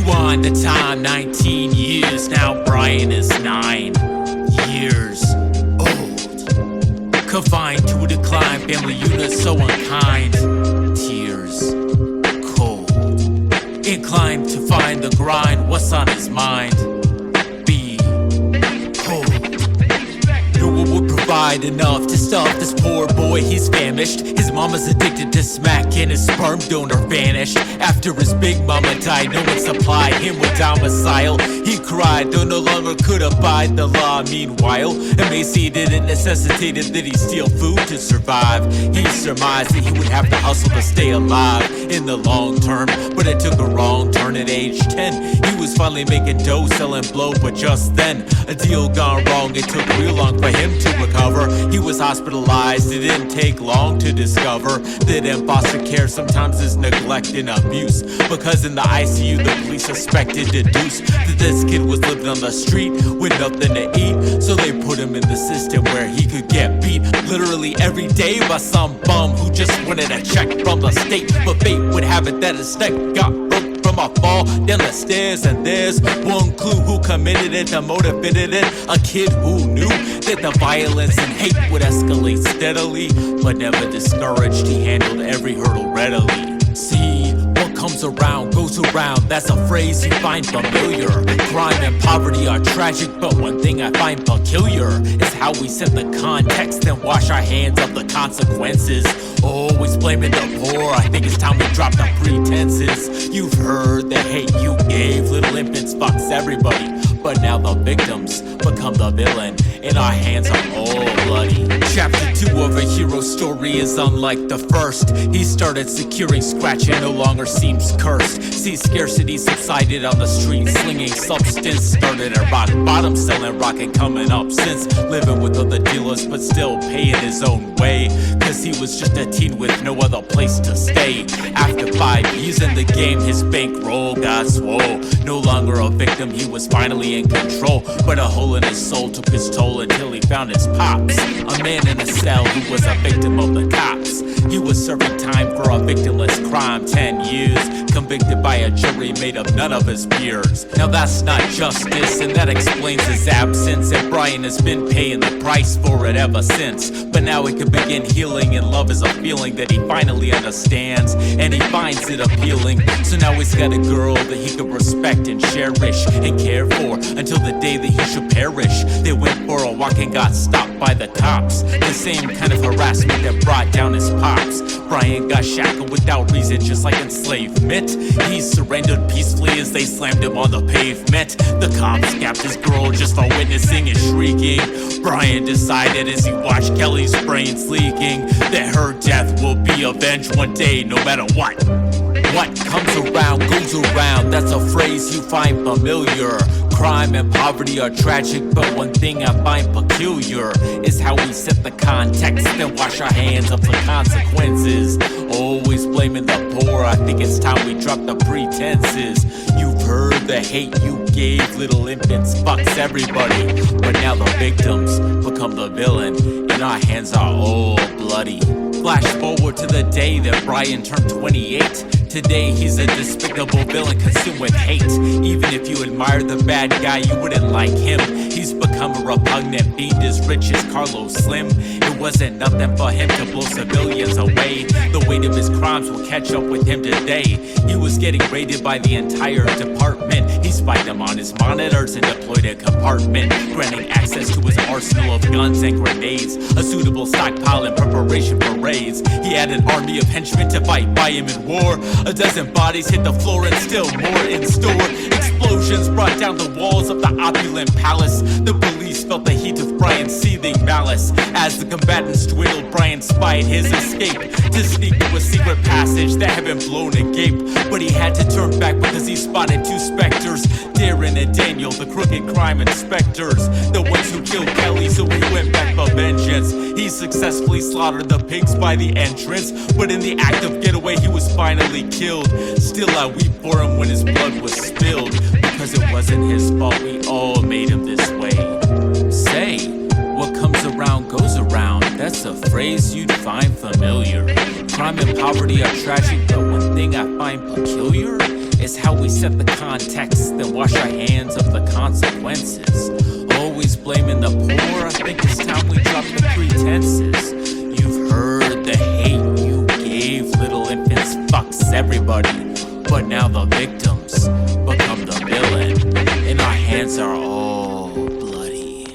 Rewind the time 19 years. Now Brian is 9 years old. Confined to a decline, family unit so unkind. Tears cold. Inclined to find the grind. What's on his mind? Be cold. No one would provide enough to stuff this poor boy, he's famished. His mama's addicted to smack and his sperm donor vanished. After his big mama died, no one supplied him with domicile. He cried, though no longer could abide the law. Meanwhile, emaciated and necessitated that he steal food to survive. He surmised that he would have to hustle to stay alive in the long term, but it took a wrong turn at age 10. He was finally making dough selling blow, but just then a deal gone wrong. It took real long for him to recover. He was hospitalized. It didn't take long to discover that in foster care sometimes is neglect and abuse, because in the ICU the police suspected deduced that this kid was living on the street with nothing to eat. So they put him in the system where he could get beat literally every day by some bum who just wanted a check from the state. But fate would have it that his neck got broke from a fall down the stairs, and there's one clue who committed it and motivated it. A kid who knew that the violence and hate would escalate steadily, but never discouraged. He handled every hurdle readily. See, what comes around goes around, that's a phrase you find familiar. Crime and poverty are tragic, but one thing I find peculiar is how we set the context and wash our hands of the consequences. Always blaming the poor, I think it's time we drop the pretenses. You've heard the hate you gave, little infants fucks everybody, but now the victims become the villain, and our hands are all bloody. Chapter 2 of a hero story is unlike the first. He started securing scratch and no longer seems cursed. See, scarcity subsided on the street, slinging substance. Started at rock bottom, selling rock and coming up since. Living with other dealers but still paying his own way, cause he was just a teen with no other place to stay. After 5 years in the game, his bankroll got swole. No longer a victim, he was finally in control, but a hole in his soul took his toll until he found his pops, a man in a cell who was a victim of the cops. He was serving time for a victimless crime, 10 years, convicted by a jury made of none of his peers. Now that's not justice, and that explains his absence, and Brian has been paying the price for it ever since. But now he can begin healing, and love is a feeling that he finally understands, and he finds it appealing. So now he's got a girl that he can respect and cherish and care for until the day that he should perish. They went for a walk and got stopped by the cops, the same kind of harassment that brought down his pops. Brian got shackled without reason, just like enslavement. He surrendered peacefully as they slammed him on the pavement. The cops gapped his girl just for witnessing and shrieking. Brian decided as he watched Kelly's brains leaking that her death will be avenged one day, no matter what. What comes around goes around, that's a phrase you find familiar. Crime and poverty are tragic, but one thing I find peculiar is how we set the context and wash our hands of the consequences. Always blaming the poor, I think it's time we drop the pretenses. You've heard the hate you gave, little infants fucks everybody, but now the victims become the villain, and our hands are all bloody. Flash forward to the day that Brian turned 28. Today he's a despicable villain consumed with hate. Even if you admire the bad guy, you wouldn't like him. He's become a repugnant fiend as rich as Carlos Slim. It wasn't nothing for him to blow civilians away. The weight of his crimes will catch up with him today. He was getting raided by the entire department. He spied them on his monitors and deployed a compartment, granting access to his arsenal of guns and grenades, a suitable stockpile in preparation for raids. He had an army of henchmen to fight by him in war. A dozen bodies hit the floor and still more in store. Explosions brought down the walls of the opulent palace. The police felt the heat of Brian's seething malice. As the combatants dwindled, Brian spied his escape to sneak through a secret passage that had been blown agape. But he had to turn back because he spotted two specters, Darren and Daniel, the crooked crime inspectors, the ones who killed Kelly, so he went back for vengeance. He successfully slaughtered the pigs by the entrance, but in the act of getaway he was finally killed. Still I weep for him when his blood was spilled, because it wasn't his fault, we all made him this way. Say, what comes around goes around, that's a phrase you'd find familiar. Crime and poverty are tragic, but one thing I find peculiar It's how we set the context, then wash our hands of the consequences. Always blaming the poor, I think it's time we drop the pretenses. You've heard the hate you gave, little infants fucks everybody. But now the victims become the villain, and our hands are all bloody.